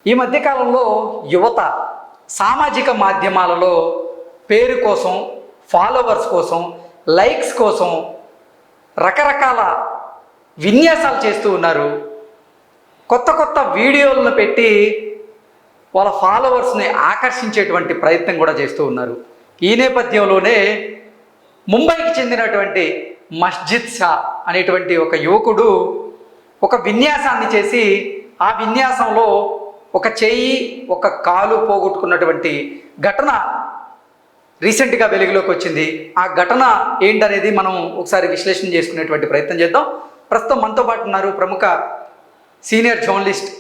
ఈ మధ్యకాలంలో యువత సామాజిక మాధ్యమాలలో పేరు కోసం, ఫాలోవర్స్ కోసం, లైక్స్ కోసం రకరకాల విన్యాసాలు చేస్తూ ఉన్నారు. కొత్త కొత్త వీడియోలను పెట్టి వాళ్ళ ఫాలోవర్స్ని ఆకర్షించేటువంటి ప్రయత్నం కూడా చేస్తూ ఉన్నారు. ఈ నేపథ్యంలోనే ముంబైకి చెందినటువంటి మస్జిద్ షా అనేటువంటి ఒక యువకుడు ఒక విన్యాసాన్ని చేసి ఆ విన్యాసంలో ఒక చెయ్యి, ఒక కాలు పోగొట్టుకున్నటువంటి ఘటన రీసెంట్గా వెలుగులోకి వచ్చింది. ఆ ఘటన ఏంటనేది మనం ఒకసారి విశ్లేషణ చేసుకునేటువంటి ప్రయత్నం చేద్దాం. ప్రస్తుతం మనతో పాటు ఉన్నారు ప్రముఖ సీనియర్ జర్నలిస్ట్,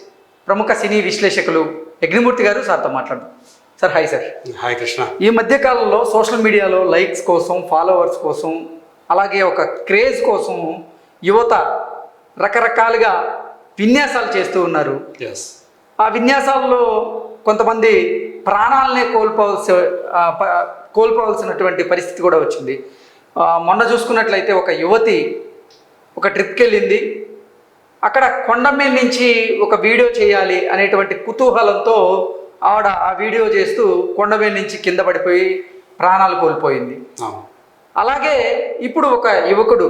ప్రముఖ సినీ విశ్లేషకులు యజ్ఞమూర్తి గారు. సార్తో మాట్లాడదాం. Sir hi. Sir hi Krishna. ఈ మధ్యకాలంలో సోషల్ మీడియాలో లైక్స్ కోసం, ఫాలోవర్స్ కోసం, అలాగే ఒక క్రేజ్ కోసం యువత రకరకాలుగా విన్యాసాలు చేస్తూ ఉన్నారు. ఆ విన్యాసాల్లో కొంతమంది ప్రాణాలనే కోల్పోవలసినటువంటి పరిస్థితి కూడా వచ్చింది. మొన్న చూసుకున్నట్లయితే ఒక యువతి ఒక ట్రిప్కి వెళ్ళింది. అక్కడ కొండ మీద నుంచి ఒక వీడియో చేయాలి అనేటువంటి కుతూహలంతో ఆవిడ ఆ వీడియో చేస్తూ కొండ మీద నుంచి కింద పడిపోయి ప్రాణాలు కోల్పోయింది. అలాగే ఇప్పుడు ఒక యువకుడు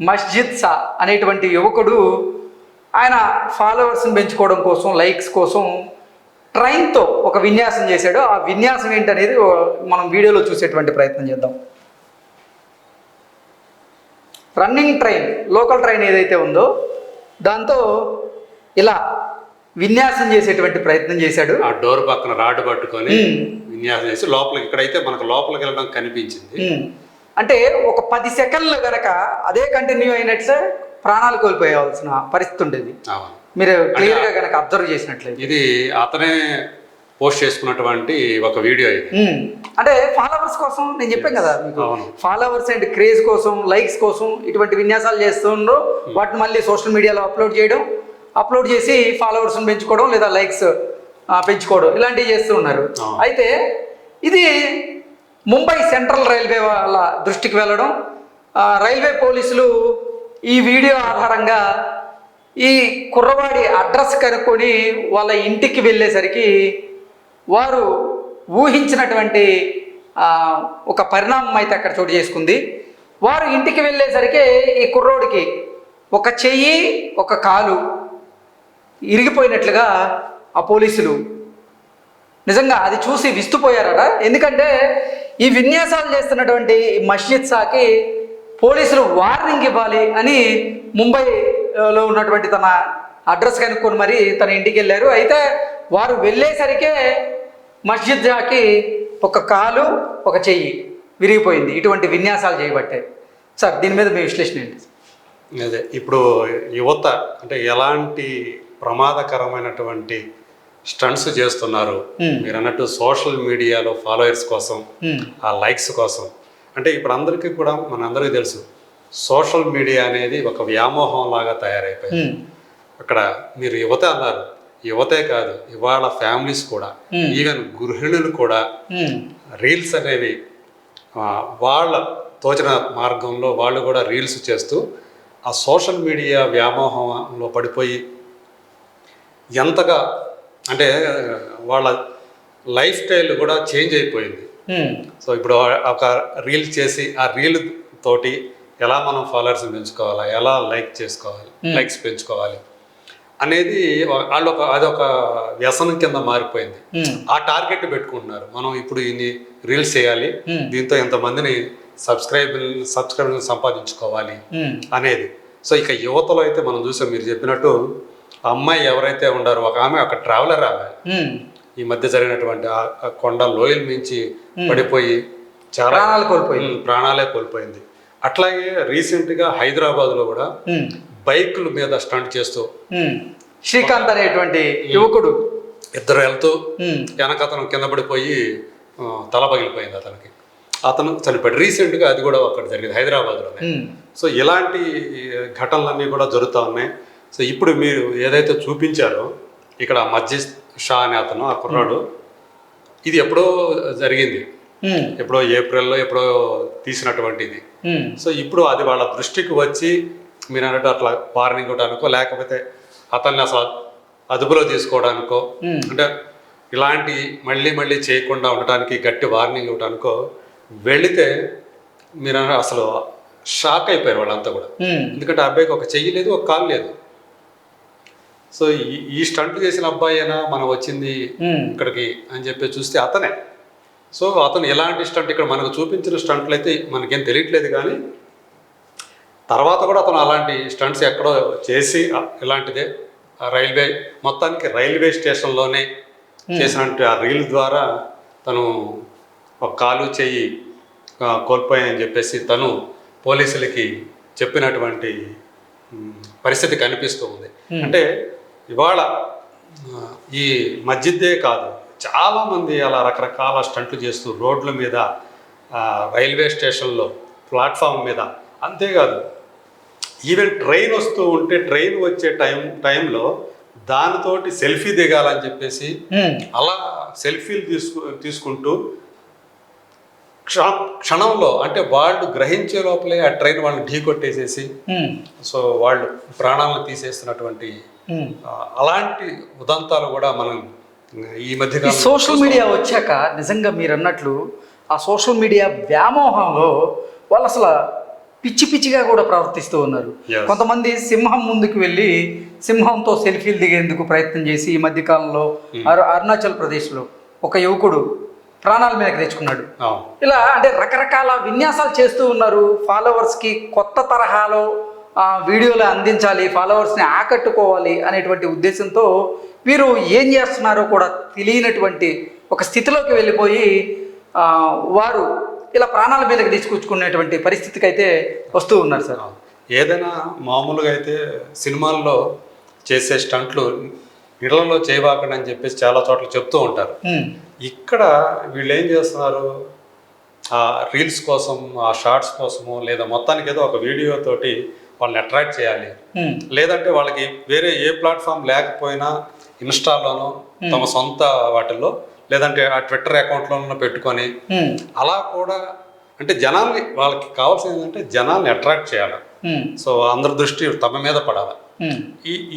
మస్జిద్ షా అనేటువంటి యువకుడు ఆయన ఫాలోవర్స్ని పెంచుకోవడం కోసం, లైక్స్ కోసం ట్రైన్తో ఒక విన్యాసం చేశాడు. ఆ విన్యాసం ఏంటనేది మనం వీడియోలో చూసేటువంటి ప్రయత్నం చేద్దాం. రన్నింగ్ ట్రైన్, లోకల్ ట్రైన్ ఏదైతే ఉందో దాంతో ఇలా విన్యాసం చేసేటువంటి ప్రయత్నం చేశాడు. ఆ డోర్ పక్కన రాడ్ పట్టుకొని విన్యాసం చేసి లోపలికి, ఇక్కడైతే మనకు లోపలికి వెళ్ళడం కనిపించింది. అంటే ఒక 10 సెకండ్లు కనుక అదే కంటిన్యూ అయినట్లే ప్రాణాలు కోల్పోయాల్సిన పరిస్థితి ఉండేది. మీరు క్లియర్గా కనుక అబ్జర్వ్ చేసినట్లయితే ఇది అతనే పోస్ట్ చేసుకున్నటువంటి ఒక వీడియో ఇది. అంటే ఫాలోవర్స్ కోసం నేను చెప్పాను కదా మీకు, ఫాలోవర్స్ అండ్ క్రేజ్ కోసం, లైక్స్ కోసం ఇటువంటి విన్యాసాలు చేస్తుండ్రు. వాటిని మళ్ళీ సోషల్ మీడియాలో అప్లోడ్ చేసి ఫాలోవర్స్ని పెంచుకోవడం లేదా లైక్స్ పెంచుకోవడం ఇలాంటివి చేస్తూ ఉన్నారు. అయితే ఇది ముంబై సెంట్రల్ రైల్వే వాళ్ళ దృష్టికి వెళ్ళడం, రైల్వే పోలీసులు ఈ వీడియో ఆధారంగా ఈ కుర్రవాడి అడ్రస్ కనుక్కొని వాళ్ళ ఇంటికి వెళ్ళేసరికి వారు ఊహించినటువంటి ఒక పరిణామం అయితే అక్కడ చోటు చేసుకుంది. వారు ఇంటికి వెళ్ళేసరికి ఈ కుర్రోడికి ఒక చెయ్యి, ఒక కాలు ఇరిగిపోయినట్లుగా ఆ పోలీసులు నిజంగా అది చూసి విస్తుపోయారట. ఎందుకంటే ఈ విన్యాసాలు చేస్తున్నటువంటి మస్జిద్ షాకి పోలీసులు వార్నింగ్ ఇవ్వాలి అని ముంబైలో ఉన్నటువంటి తన అడ్రస్ కనుక్కొని మరి తన ఇంటికి వెళ్ళారు. అయితే వారు వెళ్ళేసరికే మస్జిద్ షాకి ఒక కాలు, ఒక చెయ్యి విరిగిపోయింది. ఇటువంటి విన్యాసాలు చేయబట్టే. సార్ దీని మీద మీ విశ్లేషణ ఏంటి? అదే ఇప్పుడు యువత అంటే ఎలాంటి ప్రమాదకరమైనటువంటి స్టంట్స్ చేస్తున్నారు. మీరు అన్నట్టు సోషల్ మీడియాలో ఫాలోవర్స్ కోసం, ఆ లైక్స్ కోసం. అంటే ఇప్పుడు అందరికీ కూడా మనందరికీ తెలుసు సోషల్ మీడియా అనేది ఒక వ్యామోహం లాగా తయారైపోయింది. అక్కడ మీరు యువత అన్నారు, యువతే కాదు ఇవాళ ఫ్యామిలీస్ కూడా, ఈవెన్ గృహిణులు కూడా రీల్స్ అనేవి వాళ్ళ తోచిన మార్గంలో వాళ్ళు కూడా రీల్స్ చేస్తూ ఆ సోషల్ మీడియా వ్యామోహంలో పడిపోయి ఎంతగా అంటే వాళ్ళ లైఫ్ స్టైల్ కూడా చేంజ్ అయిపోయింది. సో ఇప్పుడు ఒక రీల్ చేసి ఆ రీల్ తోటి ఎలా మనం ఫాలోవర్స్ని పెంచుకోవాలా, ఎలా లైక్స్ పెంచుకోవాలి అనేది వాళ్ళు అదొక వ్యసనం కింద మారిపోయింది. ఆ టార్గెట్ పెట్టుకుంటున్నారు. మనం ఇప్పుడు ఇన్ని రీల్స్ చేయాలి, దీంతో ఎంతమందిని సబ్స్క్రైబర్లు సంపాదించుకోవాలి అనేది. సో ఇక యువతలో అయితే మనం చూసాం, మీరు చెప్పినట్టు అమ్మాయి ఎవరైతే ఉండారో ఒక ఆమె, ఒక ట్రావెలర్ ఆమె ఈ మధ్య జరిగినటువంటి ఆ కొండ లోయల నుంచి పడిపోయి చాలా ప్రాణాలే కోల్పోయింది. అట్లాగే రీసెంట్గా హైదరాబాద్లో కూడా బైకుల మీద స్టంట్ చేస్తూ శ్రీకాంత్ అనేటువంటి యువకుడు ఇద్దరు వెళ్తూ వెనకతను కింద పడిపోయి తల పగిలిపోయింది, అతను చనిపోయాడు. రీసెంట్గా అది కూడా అక్కడ జరిగింది హైదరాబాద్లోనే. సో ఇలాంటి ఘటనలన్నీ కూడా జరుగుతూ ఉన్నాయి. సో ఇప్పుడు మీరు ఏదైతే చూపించారో ఇక్కడ మస్జిద్ షా అనే అతను, ఆ కుర్రాడు, ఇది ఎప్పుడో జరిగింది, ఎప్పుడో ఏప్రిల్లో ఎప్పుడో తీసినటువంటిది. సో ఇప్పుడు అది వాళ్ళ దృష్టికి వచ్చి మీరు అన్నట్టు అట్లా వార్నింగ్ ఇవ్వడానికో లేకపోతే అతన్ని అసలు అదుపులో తీసుకోవడానికో ఉమ్, అంటే ఇలాంటి మళ్ళీ మళ్ళీ చేయకుండా ఉండటానికి గట్టి వార్నింగ్ ఇవ్వడానికో వెళితే మీరు అసలు షాక్ అయిపోయారు వాళ్ళంతా కూడా. ఉమ్, ఎందుకంటే ఆ అబ్బాయికి ఒక చెయ్యి లేదు, ఒక కాలు లేదు. సో ఈ స్టంట్లు చేసిన అబ్బాయి అయినా మనం వచ్చింది ఉమ్, ఇక్కడికి అని చెప్పి చూస్తే అతనే. సో అతను ఎలాంటి స్టంట్ ఇక్కడ మనకు చూపించిన స్టంట్లు అయితే మనకేం తెలియట్లేదు, కానీ తర్వాత కూడా అతను అలాంటి స్టంట్స్ ఎక్కడో చేసి ఇలాంటిదే రైల్వే మొత్తానికి రైల్వే స్టేషన్లోనే చేసినట్టు ఆ రీల్ ద్వారా తను ఒక కాలు చెయ్యి కోల్పోయాయని చెప్పేసి తను పోలీసులకి చెప్పినటువంటి పరిస్థితి కనిపిస్తూ ఉంది. అంటే ఇవాళ ఈ మస్జిద్దే కాదు, చాలామంది అలా రకరకాల స్టంట్లు చేస్తూ రోడ్ల మీద, రైల్వే స్టేషన్లో, ప్లాట్ఫామ్ మీద, అంతేకాదు ఈవెన్ ట్రైన్ వస్తూ ఉంటే ట్రైన్ వచ్చే టైంలో దానితోటి సెల్ఫీ దిగాలని చెప్పేసి అలా సెల్ఫీలు తీసుకుంటూ క్షణంలో అంటే వాళ్ళు గ్రహించే లోపలే ఆ ట్రైన్ వాళ్ళని ఢీ కొట్టేసేసి సో వాళ్ళు ప్రాణాలను తీసేస్తున్నటువంటి అలాంటి ఉదంతాలు కూడా మనం ఈ మధ్య సోషల్ మీడియా వచ్చాక నిజంగా మీరు అన్నట్లు ఆ సోషల్ మీడియా వ్యామోహంలో వాళ్ళు అసలు పిచ్చి పిచ్చిగా కూడా ప్రవర్తిస్తూ ఉన్నారు. కొంతమంది సింహం ముందుకు వెళ్ళి సింహంతో సెల్ఫీలు దిగేందుకు ప్రయత్నం చేసి ఈ మధ్యకాలంలో అరుణాచల్ ప్రదేశ్లో ఒక యువకుడు ప్రాణాల మీదకి తెచ్చుకున్నాడు. ఇలా అంటే రకరకాల విన్యాసాలు చేస్తూ ఉన్నారు. ఫాలోవర్స్కి కొత్త తరహాలో వీడియోలు అందించాలి, ఫాలోవర్స్ని ఆకట్టుకోవాలి అనేటువంటి ఉద్దేశంతో వీరు ఏం చేస్తున్నారో కూడా తెలియనటువంటి ఒక స్థితిలోకి వెళ్ళిపోయి వారు ఇలా ప్రాణాల మీదకి తీసుకొచ్చుకునేటువంటి పరిస్థితికి అయితే వస్తూ ఉన్నారు సార్. ఏదైనా మామూలుగా అయితే సినిమాల్లో చేసే స్టంట్లు ఇళ్లలో చేయబాకండి అని చెప్పేసి చాలా చోట్ల చెప్తూ ఉంటారు. ఇక్కడ వీళ్ళు ఏం చేస్తున్నారు, ఆ రీల్స్ కోసం, ఆ షార్ట్స్ కోసము, లేదా మొత్తానికి ఏదో ఒక వీడియోతోటి వాళ్ళని అట్రాక్ట్ చేయాలి, లేదంటే వాళ్ళకి వేరే ఏ ప్లాట్ఫామ్ లేకపోయినా ఇన్స్టాలోనో తమ సొంత వాటిల్లో లేదంటే ఆ ట్విట్టర్ అకౌంట్లోనూ పెట్టుకొని అలా కూడా అంటే జనాల్ని వాళ్ళకి కావాల్సింది ఏంటంటే జనాల్ని అట్రాక్ట్ చేయాలి. సో అందరి దృష్టి తమ మీద పడాలి.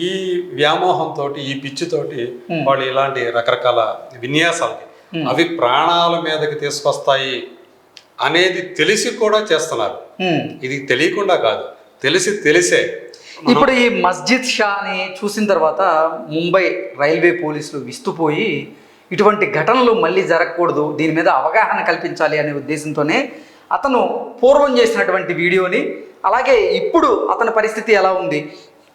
ఈ వ్యామోహంతో, ఈ పిచ్చితోటి వాళ్ళు ఇలాంటి రకరకాల విన్యాసాలకి అవి ప్రాణాల మీదకి తీసుకొస్తాయి అనేది తెలిసి కూడా చేస్తున్నారు. ఇది తెలియకుండా కాదు, తెలిసే. ఇప్పుడు ఈ మస్జిద్ షాని చూసిన తర్వాత ముంబై రైల్వే పోలీసులు విస్తుపోయి ఇటువంటి ఘటనలు మళ్ళీ జరగకూడదు, దీని మీద అవగాహన కల్పించాలి అనే ఉద్దేశంతోనే అతను పూర్వం చేసినటువంటి వీడియోని, అలాగే ఇప్పుడు అతని పరిస్థితి ఎలా ఉంది,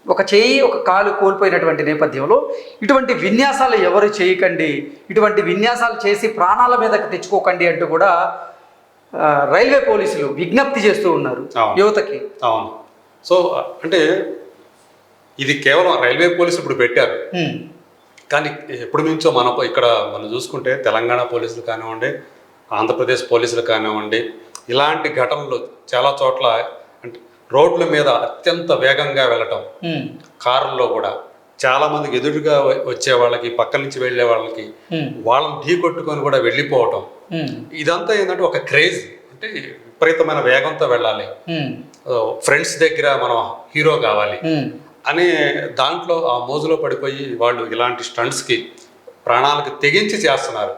ఒక చెయ్యి ఒక కాలు కోల్పోయినటువంటి నేపథ్యంలో ఇటువంటి విన్యాసాలు ఎవరు చేయకండి, ఇటువంటి విన్యాసాలు చేసి ప్రాణాల మీదకి తెచ్చుకోకండి అంటూ కూడా రైల్వే పోలీసులు విజ్ఞప్తి చేస్తూ ఉన్నారు యువతకి. అవును. సో అంటే ఇది కేవలం రైల్వే పోలీసులు ఇప్పుడు పెట్టారు, కానీ ఎప్పటి నుంచో మనం చూసుకుంటే తెలంగాణ పోలీసులు కానివ్వండి, ఆంధ్రప్రదేశ్ పోలీసులు కానివ్వండి, ఇలాంటి ఘటనలు చాలా చోట్ల అంటే రోడ్ల మీద అత్యంత వేగంగా వెళ్ళటం, కారుల్లో కూడా చాలా మందికి ఎదురుగా వచ్చే వాళ్ళకి, పక్క నుంచి వెళ్ళే వాళ్ళకి వాళ్ళని ఢీ కొట్టుకొని కూడా వెళ్ళిపోవటం, ఇదంతా ఏంటంటే ఒక క్రేజ్, అంటే విపరీతమైన వేగంతో వెళ్ళాలి, ఫ్రెండ్స్ దగ్గర మనం హీరో కావాలి అనే దాంట్లో ఆ మోజులో పడిపోయి వాళ్ళు ఇలాంటి స్టంట్స్కి ప్రాణాలకు తెగించి చేస్తున్నారు.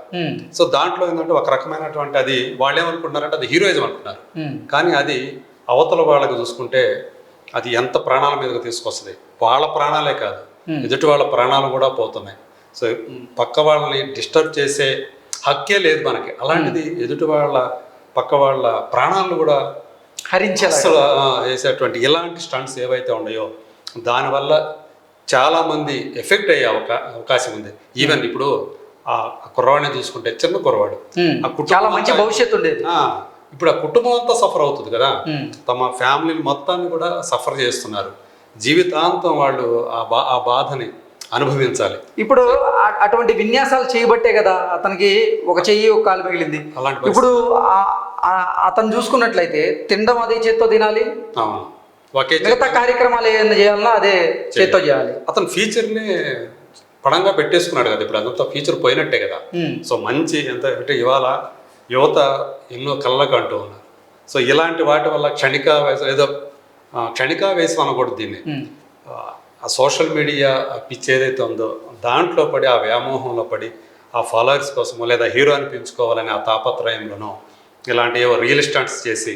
సో దాంట్లో ఏంటంటే ఒక రకమైనటువంటి అది వాళ్ళు ఏమనుకుంటున్నారంటే అది హీరోయిజం అనుకుంటున్నారు, కానీ అది అవతల వాళ్ళకి చూసుకుంటే అది ఎంత ప్రాణాల మీదకి తీసుకొస్తుంది. వాళ్ళ ప్రాణాలే కాదు, ఎదుటి వాళ్ళ ప్రాణాలు కూడా పోతున్నాయి. సో పక్క వాళ్ళని డిస్టర్బ్ చేసే హక్కే లేదు మనకి, అలాంటిది ఎదుటి వాళ్ళ పక్క వాళ్ళ ప్రాణాలను కూడా అసలు వేసేటువంటి ఇలాంటి స్టంట్స్ ఏవైతే ఉన్నాయో దానివల్ల చాలామంది ఎఫెక్ట్ అయ్యే అవకాశం ఉంది. ఈవెన్ ఇప్పుడు ఆ కుర్రవాడిని చూసుకుంటే చిన్న కుర్రవాడు, చాలా మంచి భవిష్యత్తు ఉండేది, ఇప్పుడు ఆ కుటుంబం అంతా సఫర్ అవుతుంది కదా, తమ ఫ్యామిలీని మొత్తాన్ని కూడా సఫర్ చేస్తున్నారు. జీవితాంతం వాళ్ళు ఆ బాధని అనుభవించాలి. ఇప్పుడు అటువంటి విన్యాసాలు చేయబట్టే కదా అతనికి ఒక చెయ్యి ఒక కాలు మిగిలింది. ఇప్పుడు అతను చూసుకున్నట్లయితే తినడం అదే చేత్తో తినాలి, మిగతా కార్యక్రమాలు ఏమైనా చేయాలన్నా అదే చేత్తో చేయాలి. అతను ఫీచర్ని పడంగా పెట్టేసుకున్నాడు కదా, ఇప్పుడు అదంతా ఫీచర్ పోయినట్టే కదా. సో మంచి ఎంత అంటే ఇవాళ యువత ఎన్నో కళ్ళకు అంటూ ఉన్నారు. సో ఇలాంటి వాటి వల్ల క్షణికావేశం అనకూడదు దీన్ని, ఆ సోషల్ మీడియా పిచ్చి ఏదైతే ఉందో దాంట్లో పడి ఆ వ్యామోహంలో పడి ఆ ఫాలోవర్స్ కోసమో లేదా హీరో అనిపించుకోవాలని ఆ తాపత్రయంలోనో ఇలాంటి ఏవో రియల్ స్టంట్స్ చేసి,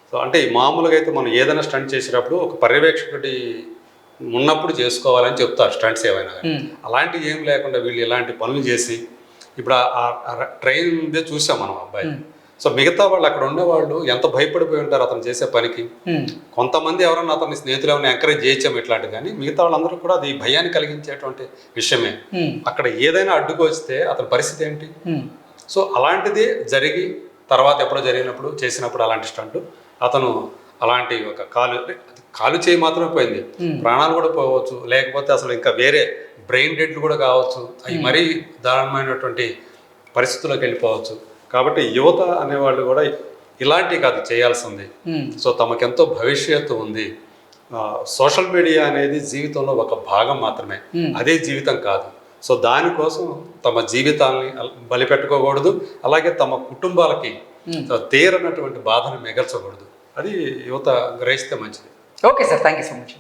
సో అంటే మామూలుగా అయితే మనం ఏదైనా స్టంట్ చేసేటప్పుడు ఒక పర్యవేక్షకుడి ఉన్నప్పుడు చేసుకోవాలని చెప్తారు స్టంట్స్ ఏమైనా కానీ. అలాంటివి ఏం లేకుండా వీళ్ళు ఇలాంటి పనులు చేసి ఇప్పుడు ట్రైన్ ఉందే చూసాం మనం అబ్బాయి. సో మిగతా వాళ్ళు అక్కడ ఉండేవాళ్ళు ఎంత భయపడిపోయి ఉంటారు అతను చేసే పనికి. కొంతమంది ఎవరన్నా అతని స్నేహితులు ఏమైనా ఎంకరేజ్ చేయొచ్చాము ఇట్లాంటివి, కానీ మిగతా వాళ్ళందరూ కూడా అది భయాన్ని కలిగించేటువంటి విషయమే. అక్కడ ఏదైనా అడ్డుకు వస్తే అతని పరిస్థితి ఏంటి? సో అలాంటిది జరిగి తర్వాత ఎప్పుడో జరిగినప్పుడు చేసినప్పుడు అలాంటి స్టంట్ అతను అలాంటి ఒక కాలు చేయి మాత్రమే పోయింది, ప్రాణాలు కూడా పోవచ్చు, లేకపోతే అసలు ఇంకా వేరే బ్రెయిన్ డెడ్లు కూడా కావచ్చు, అవి మరీ దారుణమైనటువంటి పరిస్థితుల్లోకి వెళ్ళిపోవచ్చు. కాబట్టి యువత అనేవాళ్ళు కూడా ఇలాంటివి కాదు చేయాల్సింది. సో తమకెంతో భవిష్యత్తు ఉంది. సోషల్ మీడియా అనేది జీవితంలో ఒక భాగం మాత్రమే, అదే జీవితం కాదు. సో దానికోసం తమ జీవితాన్ని బలిపెట్టుకోకూడదు, అలాగే తమ కుటుంబాలకి తీరనటువంటి బాధను మిగల్చకూడదు. అది యువత గ్రహిస్తే మంచిది. Okay sir, thank you so much.